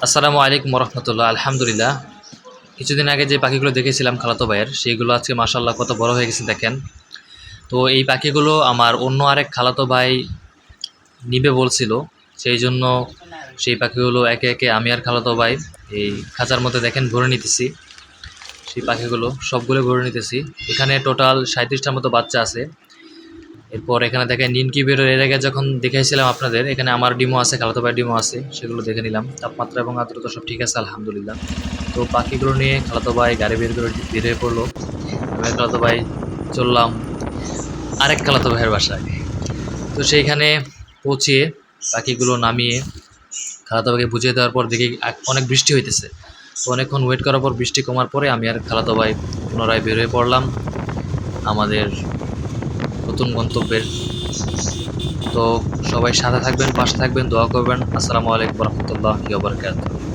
আসসালামু আলাইকুম রহমতুল্লাহ। আলহামদুলিল্লাহ, কিছুদিন আগে যে পাখিগুলো দেখেছিলাম খালাতো ভাইয়ের, সেইগুলো আজকে মাশাল্লাহ কত বড় হয়ে গেছে দেখেন। তো এই পাখিগুলো আমার অন্য আরেক খালাতো ভাই নিবে বলছিল, সেই জন্য সেই পাখিগুলো একে একে আমি আর খালাতো ভাই এই খাঁচার মধ্যে দেখেন ভরে নিতেছি। সেই পাখিগুলো সবগুলো ভরে নিতেছি। এখানে টোটাল 37টার মতো বাচ্চা আছে। এরপর এখানে দেখেন ইনকিউবেটর, এর আগে যখন দেখাইছিলাম আপনাদের, এখানে আমার ডিমও আছে, খালাতো ভাইয়ের ডিমও আছে, সেগুলো দেখে নিলাম। তাপমাত্রা এবং আর্দ্রতা সব ঠিক আছে আলহামদুলিল্লাহ। তো পাখিগুলো নিয়ে খালাতো ভাই গাড়ি বের হয়ে পড়লো। আমি আর খালাতো ভাই চললাম আরেক খালাতো ভাইয়ের বাসায়। তো সেইখানে পৌঁছিয়ে পাখিগুলো নামিয়ে খালাতো ভাইকে বুঝিয়ে দেওয়ার পর দেখি অনেক বৃষ্টি হইতেছে। তো অনেকক্ষণ ওয়েট করার পর বৃষ্টি কমার পরে আমি আর খালাতো ভাই পুনরায় বের হয়ে পড়লাম আমাদের নতুন গন্তব্যের। তো সবাই সাথে থাকবেন, পাশে থাকবেন, দোয়া করবেন। আসসালামু আলাইকুম রহমতুল্লাহ ওয়া বারাকাতুহু।